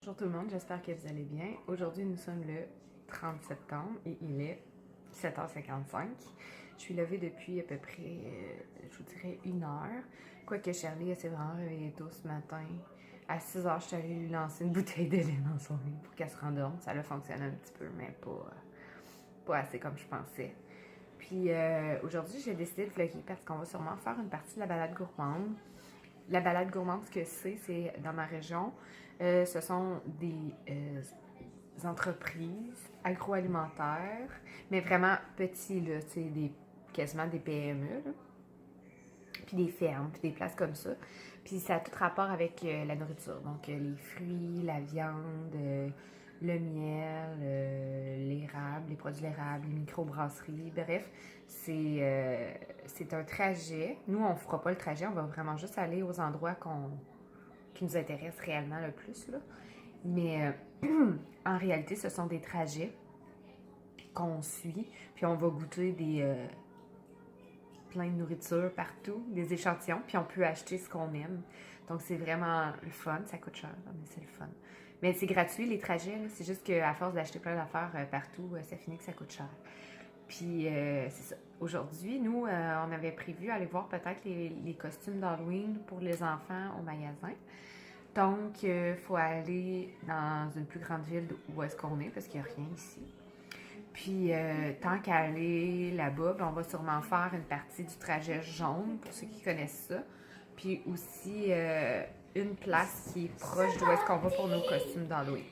Bonjour tout le monde, j'espère que vous allez bien. Aujourd'hui, nous sommes le 30 septembre et il est 7h55. Je suis levée depuis à peu près, je vous dirais, 1 heure. Quoique Charlie, elle s'est vraiment réveillée tôt ce matin. À 6h, je suis allée lui lancer une bouteille de lait dans son lit pour qu'elle se rendorme. Ça a fonctionné un petit peu, mais pas assez comme je pensais. Puis aujourd'hui, j'ai décidé de vlogger parce qu'on va sûrement faire une partie de la balade gourmande. La balade gourmande, ce que c'est dans ma région, ce sont des entreprises agroalimentaires, mais vraiment petits, là, quasiment des PME, là. Puis des fermes, puis des places comme ça. Puis ça a tout rapport avec la nourriture, donc les fruits, la viande, le miel, l'érable, les produits d'érable, les microbrasseries, bref, c'est un trajet. Nous, on ne fera pas le trajet, on va vraiment juste aller aux endroits qui nous intéressent réellement le plus, là. Mais en réalité, ce sont des trajets qu'on suit, puis on va goûter plein de nourriture partout, des échantillons, puis on peut acheter ce qu'on aime. Donc c'est vraiment le fun, ça coûte cher, mais c'est le fun. Mais c'est gratuit les trajets, c'est juste qu'à force d'acheter plein d'affaires partout, ça finit que ça coûte cher. Puis c'est ça. Aujourd'hui, nous, on avait prévu aller voir peut-être les costumes d'Halloween pour les enfants au magasin. Donc, il faut aller dans une plus grande ville où est-ce qu'on est, parce qu'il n'y a rien ici. Puis, tant qu'à aller là-bas, ben, on va sûrement faire une partie du trajet jaune, pour ceux qui connaissent ça. Puis aussi, une place qui est proche d'où est-ce qu'on va pour nos costumes d'Halloween.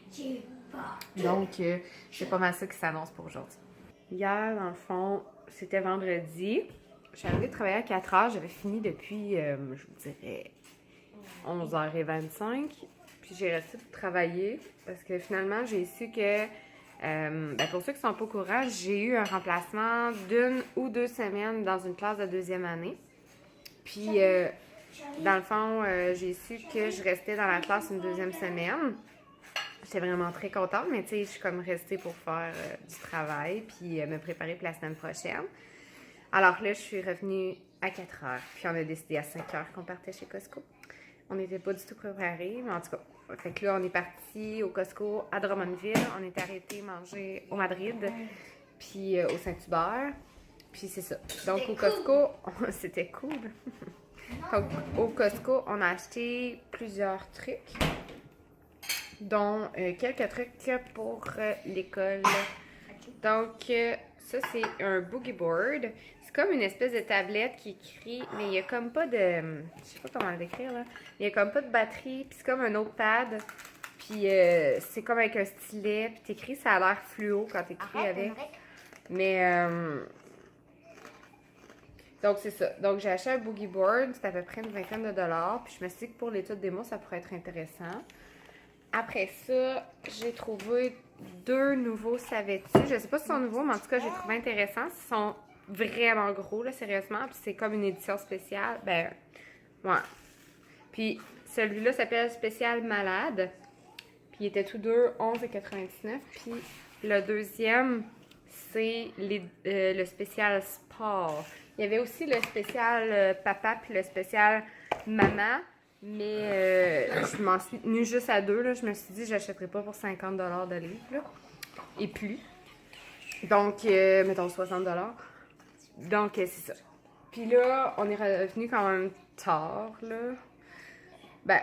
Donc, c'est pas mal ça qui s'annonce pour aujourd'hui. Hier, dans le fond, c'était vendredi. Je suis arrivée de travailler à 4h. J'avais fini depuis, je vous dirais, 11h25. Puis j'ai resté pour travailler parce que finalement, j'ai su que, pour ceux qui ne sont pas au courant, j'ai eu un remplacement d'1 ou 2 semaines dans une classe de 2e année. Puis, dans le fond, j'ai su que je restais dans la classe une 2e semaine. J'étais vraiment très contente, mais tu sais, je suis comme restée pour faire du travail puis me préparer pour la semaine prochaine. Alors là, je suis revenue à 4h, puis on a décidé à 5h qu'on partait chez Costco. On n'était pas du tout préparés, mais en tout cas, fait que là, on est parti au Costco à Drummondville. On est arrêté manger au Madrid, puis au Saint-Hubert. Puis c'est ça. Donc au Costco, c'était cool. Donc au Costco, on a acheté plusieurs trucs, dont quelques trucs pour l'école. Donc ça, c'est un boogie board. C'est comme une espèce de tablette qui écrit, mais il n'y a comme pas de... Je sais pas comment le décrire, là. Il n'y a comme pas de batterie, puis c'est comme un notepad. Puis c'est comme avec un stylet, puis t'écris, ça a l'air fluo quand t'écris avec. Mais... donc c'est ça. Donc j'ai acheté un boogie board, c'est à peu près une vingtaine de dollars. Puis je me suis dit que pour l'étude des mots, ça pourrait être intéressant. Après ça, j'ai trouvé 2 nouveaux savetti. Je sais pas si ils sont nouveaux, mais en tout cas, j'ai trouvé intéressants. Ils sont vraiment gros, là, sérieusement. Puis c'est comme une édition spéciale. Ben, ouais. Puis celui-là s'appelle Spécial Malade. Puis ils étaient tous deux 11,99. Puis le deuxième, c'est le spécial Sport. Il y avait aussi le spécial Papa puis le spécial Maman. Mais je m'en suis tenue juste à 2. Là. Je me suis dit, je n'achèterais pas pour 50 $ de livre. Là. Et plus. Donc, mettons 60 $. Donc, c'est ça. Puis là, on est revenu quand même tard. Là. Ben,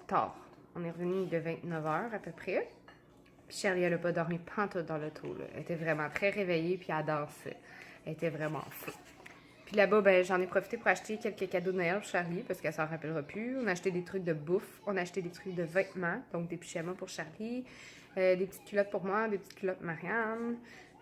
tard. On est revenu de 29h à peu près. Puis Charlie, elle n'a pas dormi pantoute dans l'auto. Elle était vraiment très réveillée, puis elle dansait. Elle était vraiment fou. Puis là-bas, ben, j'en ai profité pour acheter quelques cadeaux de Noël pour Charlie, parce qu'elle s'en rappellera plus. On a acheté des trucs de bouffe, on a acheté des trucs de vêtements, donc des pyjamas pour Charlie, des petites culottes pour moi, des petites culottes Marianne,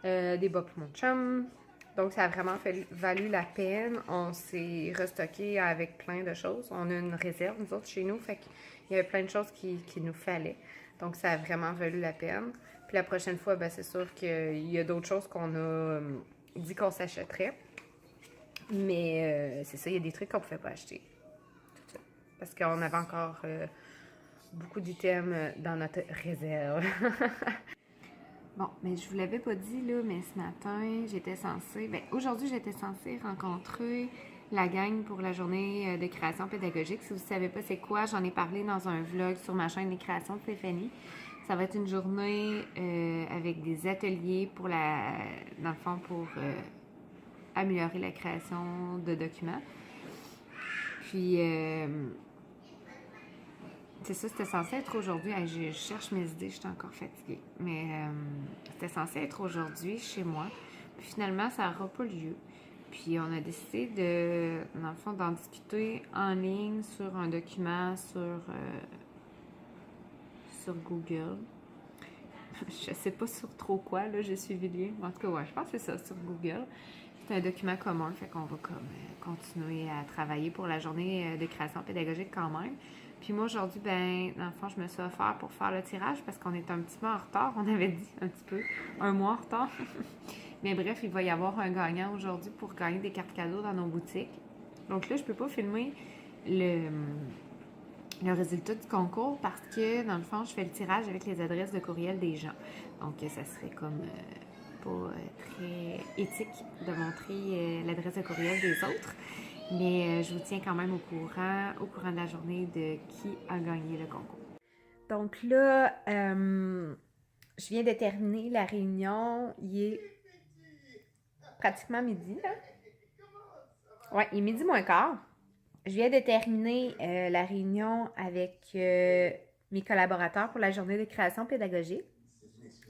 des bas pour mon chum. Donc ça a vraiment valu la peine. On s'est restocké avec plein de choses. On a une réserve, nous autres, chez nous, fait qu'il y avait plein de choses qu'il nous fallait. Donc ça a vraiment valu la peine. Puis la prochaine fois, ben, c'est sûr qu'il y a d'autres choses qu'on a dit qu'on s'achèterait. Mais c'est ça, il y a des trucs qu'on ne pouvait pas acheter. Tout ça. Parce qu'on avait encore beaucoup d'items dans notre réserve. Bon, mais je vous l'avais pas dit, là, mais ce matin, j'étais censée... Ben, aujourd'hui, j'étais censée rencontrer la gang pour la journée de création pédagogique. Si vous ne savez pas c'est quoi, j'en ai parlé dans un vlog sur ma chaîne des créations de Stéphanie. Ça va être une journée avec des ateliers pour dans le fond, pour améliorer la création de documents. Puis, c'est ça, c'était censé être aujourd'hui. Je cherche mes idées, je suis encore fatiguée. Mais c'était censé être aujourd'hui chez moi. Puis finalement, ça n'aura pas lieu. Puis on a décidé dans le fond, d'en discuter en ligne sur un document sur Google. Je sais pas sur trop quoi, là, j'ai suivi le lien. En tout cas, ouais, je pense que c'est ça, sur Google. C'est un document commun, fait qu'on va comme continuer à travailler pour la journée de création pédagogique quand même. Puis moi, aujourd'hui, ben, dans le fond, je me suis offert pour faire le tirage parce qu'on est un petit peu en retard. On avait dit un petit peu, un mois en retard. Mais bref, il va y avoir un gagnant aujourd'hui pour gagner des cartes cadeaux dans nos boutiques. Donc là, je peux pas filmer le résultat du concours parce que, dans le fond, je fais le tirage avec les adresses de courriel des gens. Donc, ça serait comme pas très éthique de montrer l'adresse de courriel des autres. Mais je vous tiens quand même au courant de la journée de qui a gagné le concours. Donc là, je viens de terminer la réunion. Il est pratiquement midi, là. Ouais, il est midi moins quart. Je viens de terminer la réunion avec mes collaborateurs pour la journée de création pédagogique.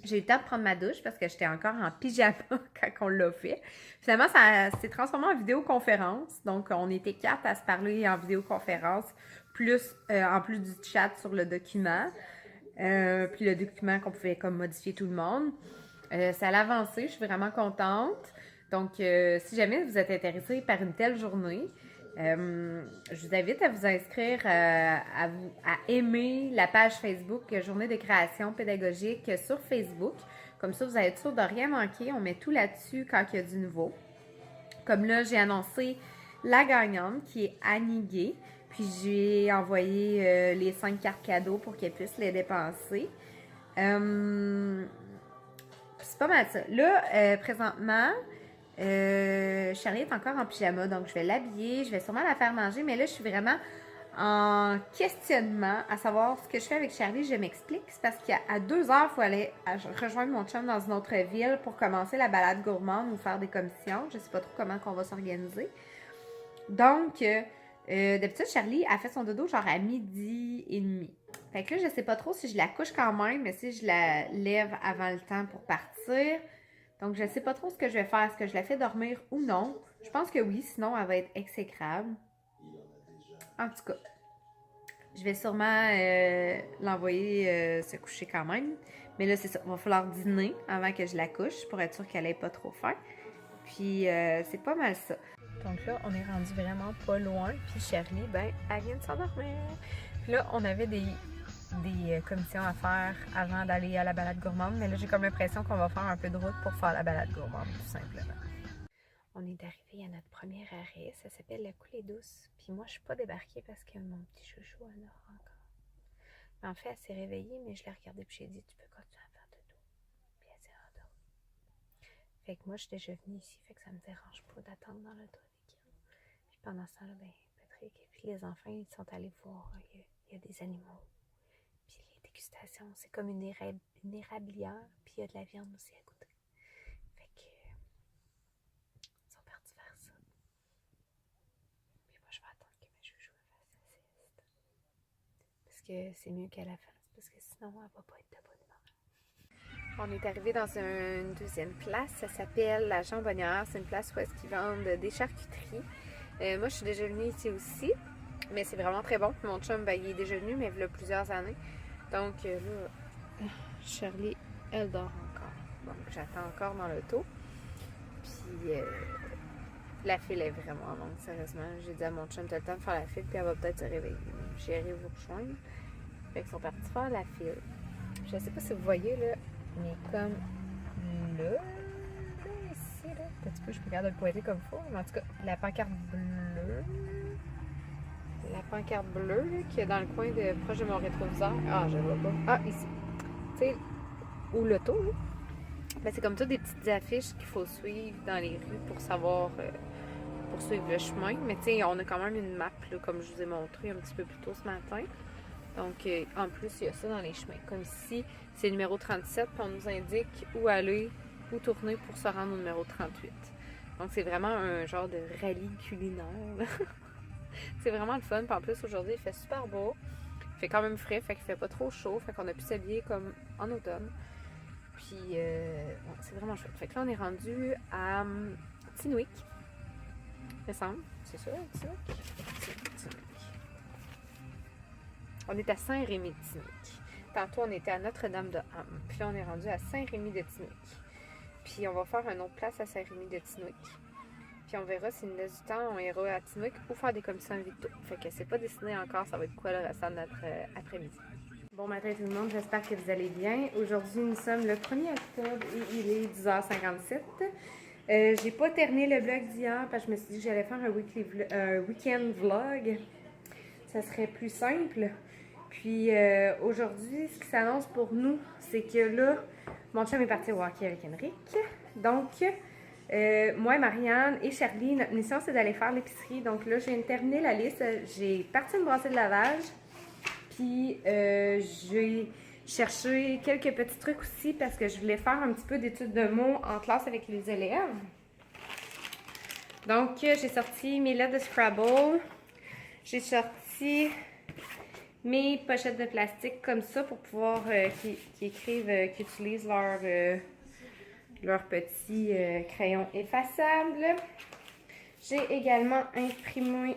J'ai eu le temps de prendre ma douche parce que j'étais encore en pyjama quand on l'a fait. Finalement, ça s'est transformé en vidéoconférence. Donc, on était 4 à se parler en vidéoconférence, en plus du chat sur le document. Puis le document qu'on pouvait comme modifier tout le monde. Ça a avancé, je suis vraiment contente. Donc, si jamais vous êtes intéressé par une telle journée, je vous invite à vous inscrire, à aimer la page Facebook Journée de création pédagogique sur Facebook. Comme ça, vous allez être sûr de rien manquer. On met tout là-dessus quand il y a du nouveau. Comme là, j'ai annoncé la gagnante qui est Annie Gay. Puis j'ai envoyé les 5 cartes cadeaux pour qu'elle puisse les dépenser. C'est pas mal ça. Là, présentement, Charlie est encore en pyjama, donc je vais l'habiller, je vais sûrement la faire manger, mais là, je suis vraiment en questionnement à savoir ce que je fais avec Charlie. Je m'explique, c'est parce qu'à 2 heures, il faut aller rejoindre mon chum dans une autre ville pour commencer la balade gourmande ou faire des commissions. Je sais pas trop comment on va s'organiser. Donc, d'habitude, Charlie a fait son dodo genre à 12h30. Fait que là, je sais pas trop si je la couche quand même, mais si je la lève avant le temps pour partir. Donc, je sais pas trop ce que je vais faire. Est-ce que je la fais dormir ou non? Je pense que oui, sinon elle va être exécrable. En tout cas, je vais sûrement l'envoyer se coucher quand même. Mais là, c'est ça. Il va falloir dîner avant que je la couche pour être sûre qu'elle n'ait pas trop faim. Puis, c'est pas mal ça. Donc là, on est rendu vraiment pas loin. Puis Charlie, ben, elle vient de s'endormir. Puis là, on avait des commissions à faire avant d'aller à la balade gourmande. Mais là, j'ai comme l'impression qu'on va faire un peu de route pour faire la balade gourmande, tout simplement. On est arrivé à notre premier arrêt. Ça s'appelle la Coulée Douce. Puis moi, je suis pas débarquée parce que mon petit chouchou en a encore. Mais en fait, elle s'est réveillée, mais je l'ai regardée puis j'ai dit, tu peux continuer à faire dodo. Puis elle s'est endormie. Fait que moi, je suis déjà venue ici, fait que ça me dérange pas d'attendre dans l'auto avec elle. Puis pendant ce temps-là, ben, Patrick et puis les enfants, ils sont allés voir. Il y a des animaux. Puis les dégustations, c'est comme une érablière, puis il y a de la viande aussi à goûter. Fait que ils sont partis faire ça. Puis moi, je vais attendre que ma chouchou fasse sa sieste. Parce que c'est mieux qu'elle la fasse, parce que sinon, elle va pas être de bonne humeur. On est arrivé dans une deuxième place, ça s'appelle la Jambonnière. C'est une place où est-ce qu'ils vendent des charcuteries. Moi, je suis déjà venue ici aussi. Mais c'est vraiment très bon. Mon chum, ben, il est déjà venu, mais il y a plusieurs années. Donc là, Charlie, elle dort encore. Donc j'attends encore dans l'auto. Puis la file est vraiment longue, sérieusement. J'ai dit à mon chum, t'as le temps de faire la file, puis elle va peut-être se réveiller. Chérie vous rejoindre. Fait qu'ils sont partis faire la file. Je sais pas si vous voyez, là, mais comme là, ici, là. Peut-être que je peux regarder le pointer comme il faut. Mais en tout cas, la pancarte bleue. La pancarte bleue là, qui est dans le coin proche de mon rétroviseur. Ah, je vois pas. Ah, ici. Tu sais, où l'auto, là. Ben, c'est comme ça des petites affiches qu'il faut suivre dans les rues pour savoir pour suivre le chemin. Mais tu sais, on a quand même une map, là, comme je vous ai montré un petit peu plus tôt ce matin. Donc, en plus, il y a ça dans les chemins. Comme ici, c'est le numéro 37, puis on nous indique où aller, où tourner pour se rendre au numéro 38. Donc, c'est vraiment un genre de rallye culinaire. C'est vraiment le fun. Puis en plus, aujourd'hui, il fait super beau. Il fait quand même frais, fait qu'il fait pas trop chaud. Fait qu'on a pu s'habiller comme en automne. Puis, ouais, c'est vraiment chouette. Fait que là, on est rendu à Tinwick. Il me semble. C'est ça, Tinwick? On est à Saint-Rémy-de-Tinwick. Tantôt, on était à Notre-Dame-de-Ham. Puis là, on est rendu à Saint-Rémy-de-Tinwick. Puis on va faire une autre place à Saint-Rémy-de-Tinwick. Puis on verra si nous laisse du temps, on ira à Tinwick ou faire des commissions Vito. Fait que c'est pas décidé encore, ça va être quoi le restant de notre après-midi. Bon matin tout le monde, j'espère que vous allez bien. Aujourd'hui, nous sommes le 1er octobre et il est 10h57. J'ai pas terminé le vlog d'hier parce que je me suis dit que j'allais faire un week-end vlog. Ça serait plus simple. Puis aujourd'hui, ce qui s'annonce pour nous, c'est que là, mon chum est parti au hockey avec Henrik. Donc, moi, Marianne et Charlie, notre mission, c'est d'aller faire l'épicerie. Donc là, je viens de terminer la liste. J'ai parti une brassée de lavage. Puis, j'ai cherché quelques petits trucs aussi parce que je voulais faire un petit peu d'études de mots en classe avec les élèves. Donc, j'ai sorti mes lettres de Scrabble. J'ai sorti mes pochettes de plastique comme ça pour pouvoir qu'ils écrivent, qu'ils utilisent leur petit crayon effaçable. J'ai également imprimé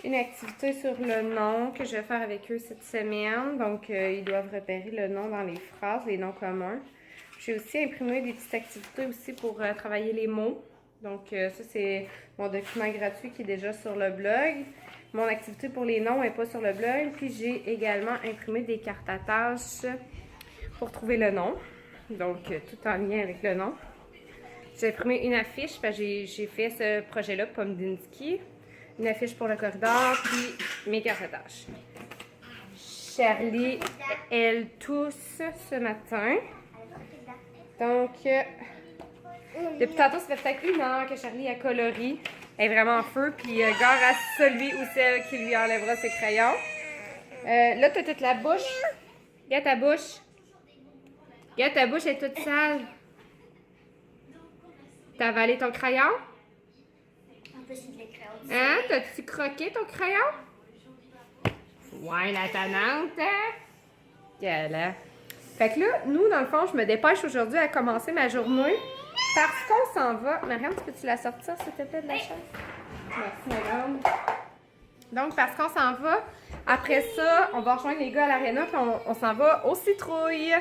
une activité sur le nom que je vais faire avec eux cette semaine. Donc, ils doivent repérer le nom dans les phrases, les noms communs. J'ai aussi imprimé des petites activités aussi pour travailler les mots. Donc, ça, c'est mon document gratuit qui est déjà sur le blog. Mon activité pour les noms n'est pas sur le blog. Puis, j'ai également imprimé des cartes à tâches pour trouver le nom. Donc, tout en lien avec le nom. J'ai imprimé une affiche parce que j'ai fait ce projet-là, Pomdinsky. Une affiche pour le corridor, puis mes cartes à tâches. Charlie, elle tousse ce matin. Donc, depuis tantôt, ça fait peut-être 1 heure que Charlie a colorie. Elle est vraiment en feu, puis gare à celui ou celle qui lui enlèvera ses crayons. Là, tu as toute la bouche. Regarde ta bouche. Regarde, ta bouche est toute sale. T'as avalé ton crayon? Hein? T'as-tu croqué ton crayon? Ouais, la tannante, hein? Voilà. Fait que là, nous, dans le fond, je me dépêche aujourd'hui à commencer ma journée parce qu'on s'en va. Marianne, peux-tu la sortir, s'il te plaît, de la chaise? Merci, madame. Donc, parce qu'on s'en va, après ça, on va rejoindre les gars à l'aréna, puis on s'en va aux citrouilles.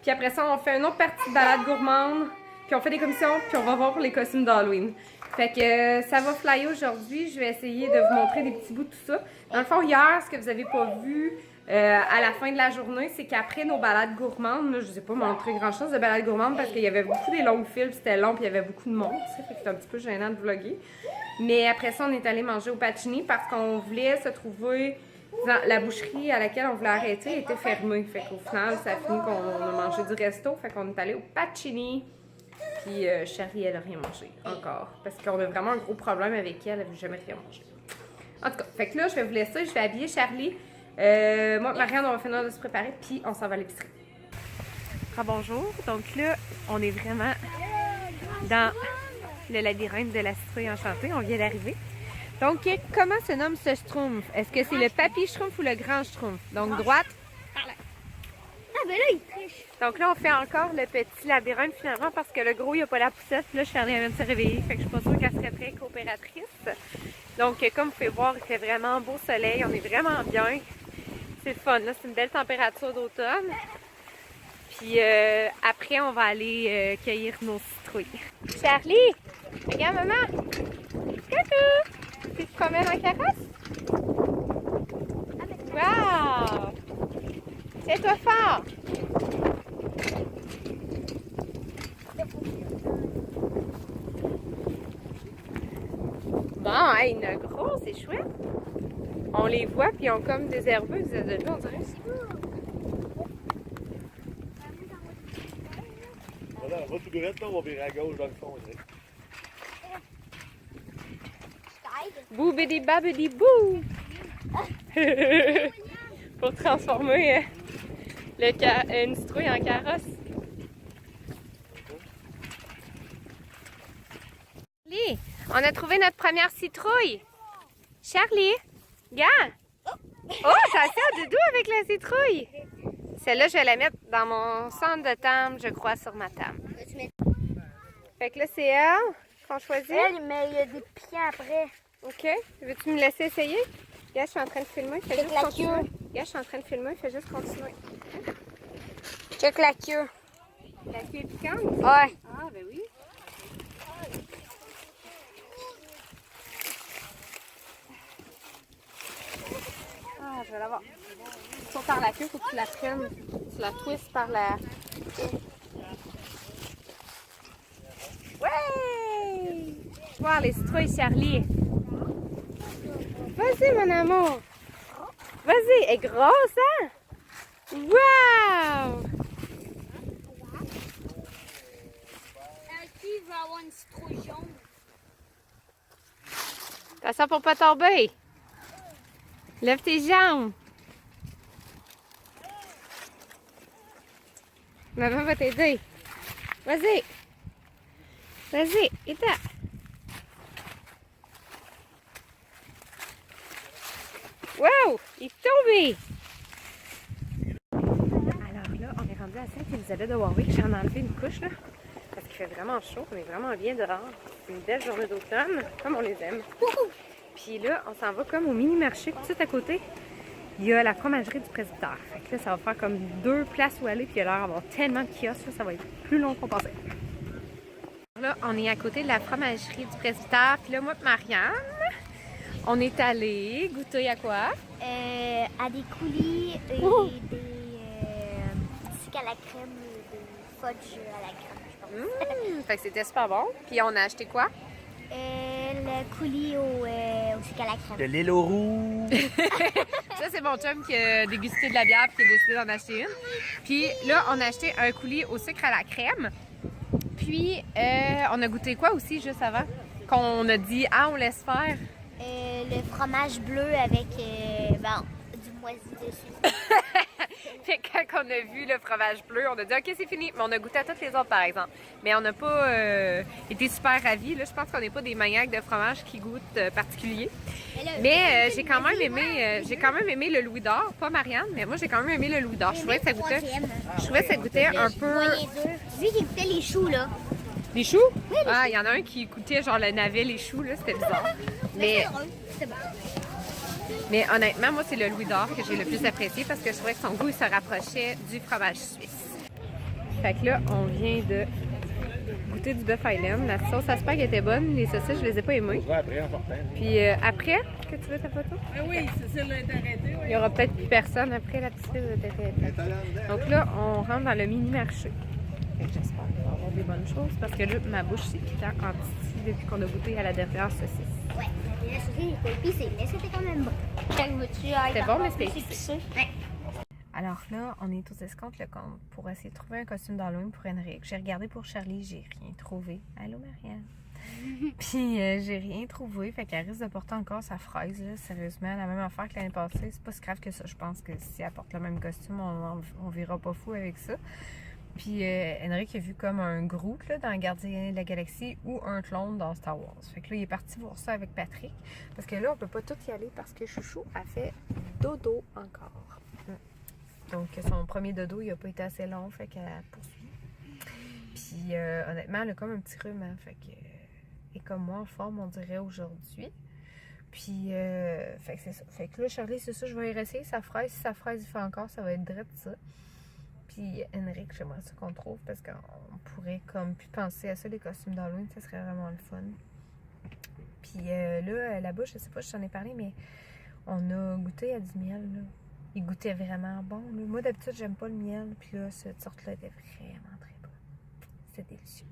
Puis après ça, on fait une autre partie de balade gourmande. Puis on fait des commissions, puis on va voir pour les costumes d'Halloween. Fait que ça va flyer aujourd'hui. Je vais essayer de vous montrer des petits bouts de tout ça. Dans le fond, hier, ce que vous n'avez pas vu à la fin de la journée, c'est qu'après nos balades gourmandes, là, je ne vous ai pas montré grand-chose de balades gourmandes parce qu'il y avait beaucoup des longues files, c'était long, puis il y avait beaucoup de monde. Fait que c'était un petit peu gênant de vlogger. Mais après ça, on est allé manger au Pacini parce qu'on voulait se trouver... La boucherie à laquelle on voulait arrêter était fermée. Fait qu'au final, ça a fini qu'on a mangé du resto. Fait qu'on est allé au Pacini. Puis Charlie, elle n'a rien mangé encore. Parce qu'on a vraiment un gros problème avec elle. Elle ne veut jamais rien manger. En tout cas, fait que là, je vais vous laisser. Je vais habiller Charlie. Moi, Marianne, on va finir de se préparer. Puis on s'en va à l'épicerie. Bonjour. Donc là, on est vraiment dans le labyrinthe de la citrouille enchantée. On vient d'arriver. Donc, comment se nomme ce schtroumpf? Est-ce que c'est le papy schtroumpf ou le grand schtroumpf? Donc, droite. Ah, ben là, il triche. Donc là, on fait encore le petit labyrinthe finalement parce que le gros, il n'y a pas la poussette. Puis là, Charlie vient de se réveiller. Fait que je suis pas sûre qu'elle serait très coopératrice. Donc, comme vous pouvez voir, il fait vraiment beau soleil. On est vraiment bien. C'est le fun. Là, c'est une belle température d'automne. Puis après, on va aller cueillir nos citrouilles. Charlie! Regarde, maman! Coucou! Tu te promènes en carrosse? Wow! C'est-toi fort! Bon, hey, il y en a gros, c'est chouette. On les voit, puis ils ont comme des herbeuses de là, on dirait. Voilà, on va tout droit, là, on va virer à gauche dans le fond. Boubidi babidi bou! Pour transformer une citrouille en carrosse. Charlie, on a trouvé notre première citrouille. Charlie, regarde! Oh, ça sert de doux avec la citrouille! Celle-là, je vais la mettre dans mon centre de table, je crois, sur ma table. Fait que là, c'est elle qu'on choisit. Elle, mais il y a des pieds après. OK. Veux-tu me laisser essayer? Regarde, je suis en train de filmer. Fais juste continuer. Regarde, je suis en train de filmer. Fais juste continuer. Check la queue. La queue est piquante? Ouais. Ah, ben oui. Ah, je vais l'avoir. Sauf par la queue, faut que tu la prennes. Tu la twists par la... Ouais! Voir les citrouilles, Charlie. Vas-y, mon amour. Vas-y, elle est grosse, hein? Wow! Qui va avoir une citrouille jaune? Attention pour pas tomber. Lève tes jambes. Maman va t'aider. Vas-y. Vas-y, éteins. Wow! Il est tombé! Alors là, on est rendu à Sainte-Élisabeth de Warwick. J'en ai enlevé une couche là. Parce qu'il fait vraiment chaud. On est vraiment bien dehors. C'est une belle journée d'automne, comme on les aime. Puis là, on s'en va comme au mini-marché. Tout de suite à côté, il y a la fromagerie du presbytère. Fait que là, ça va faire comme 2 places où aller. Puis il y a l'air d'avoir tellement de kiosques. Là, ça va être plus long qu'on pensait. Là, on est à côté de la fromagerie du presbytère. Puis là, moi et Marianne, on est allés goûter à quoi? À des coulis et des sucres à la crème, des fudge à la crème, je pense. Fait que c'était super bon. Puis on a acheté quoi? Le coulis au sucre à la crème. De l'île aux roux. Ça, c'est mon chum qui a dégusté de la bière et qui a décidé d'en acheter une. Puis là, on a acheté un coulis au sucre à la crème. Puis, on a goûté quoi aussi juste avant? Qu'on a dit, ah, on laisse faire. Le fromage bleu avec du moisi dessus. Fait que quand on a vu le fromage bleu, on a dit, OK, c'est fini. Mais on a goûté à toutes les autres, par exemple. Mais on n'a pas été super ravis. Là, je pense qu'on n'est pas des maniaques de fromage qui goûtent particulier. Mais j'ai quand même aimé le Louis d'Or. Pas Marianne, mais moi, j'ai quand même aimé le Louis d'Or. Je trouvais que ça goûtait un peu... J'ai vu qu'il goûtait les choux, là. Les choux? Oui, ah, il y en a un qui goûtait genre le navet, les choux, là. C'était bizarre. C'est bon. Mais honnêtement, moi, c'est le Louis d'Or que j'ai le plus apprécié parce que je trouvais que son goût il se rapprochait du fromage suisse. Fait que là, on vient de goûter du bœuf Highland. La sauce à spag était bonne. Les saucisses, je les ai pas aimées. Après, en sortant. Puis après, que tu veux ta photo? Ah oui, c'est ça, là, est arrêté. Oui. Il y aura peut-être plus personne après la petite file de Donc là, on rentre dans le mini-marché. J'espère qu'on va avoir des bonnes choses parce que là, ma bouche s'est quittée en titi depuis qu'on a goûté à la dernière saucisse. Ouais, la saucisse était épicée, mais c'était quand même bon. C'était bon, mais c'était épicé. Ouais. Alors là, on est aux escomptes le compte pour essayer de trouver un costume d'Halloween pour Henrik. J'ai regardé pour Charlie, j'ai rien trouvé. Allô, Marianne? Puis j'ai rien trouvé, fait qu'elle risque de porter encore sa fraise, là, sérieusement, la même affaire que l'année passée. C'est pas si grave que ça, je pense que si elle porte le même costume, on verra pas fou avec ça. Puis Henrik a vu comme un Groot là, dans Gardien de la Galaxie ou un clone dans Star Wars. Fait que là, il est parti voir ça avec Patrick. Parce que là, on peut pas tout y aller parce que Chouchou a fait dodo encore. Donc, son premier dodo, il a pas été assez long, fait qu'elle poursuit. Puis honnêtement, elle a comme un petit rhume, hein, fait que... Et comme moi, en forme, on dirait aujourd'hui. Puis, fait que c'est ça. Fait que là, Charlie, c'est ça, je vais y rester. Sa fraise, si sa fraise, il fait encore, ça va être direct ça. Puis Henrik, j'aimerais ça qu'on trouve parce qu'on pourrait comme plus penser à ça, les costumes d'Halloween, ça serait vraiment le fun. Puis là, la bouche, je sais pas, je t'en ai parlé, mais on a goûté à du miel, là. Il goûtait vraiment bon, là. Moi, d'habitude, j'aime pas le miel, puis là, cette sorte-là était vraiment très bonne. C'était délicieux.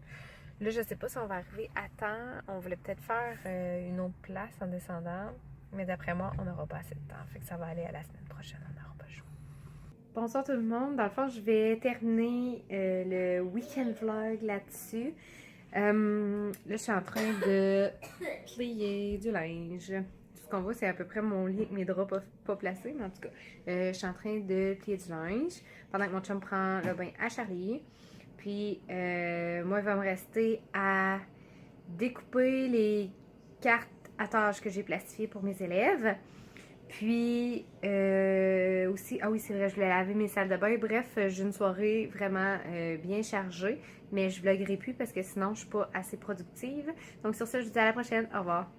Là, je sais pas si on va arriver à temps. On voulait peut-être faire une autre place en descendant, mais d'après moi, on n'aura pas assez de temps. Fait que ça va aller à la semaine prochaine, on n'aura pas le choix. Bonsoir tout le monde. Dans le fond, je vais terminer le week-end vlog là-dessus. Là, je suis en train de plier du linge. Ce qu'on voit, c'est à peu près mon lit avec mes draps pas placés, mais en tout cas, je suis en train de plier du linge pendant que mon chum prend le bain à Charlie. Puis, moi, il va me rester à découper les cartes à tâches que j'ai plastifiées pour mes élèves. Puis, aussi, ah oui, c'est vrai, je voulais laver mes salles de bain. Bref, j'ai une soirée vraiment bien chargée, mais je vloggerai plus parce que sinon, je suis pas assez productive. Donc, sur ce, je vous dis à la prochaine. Au revoir.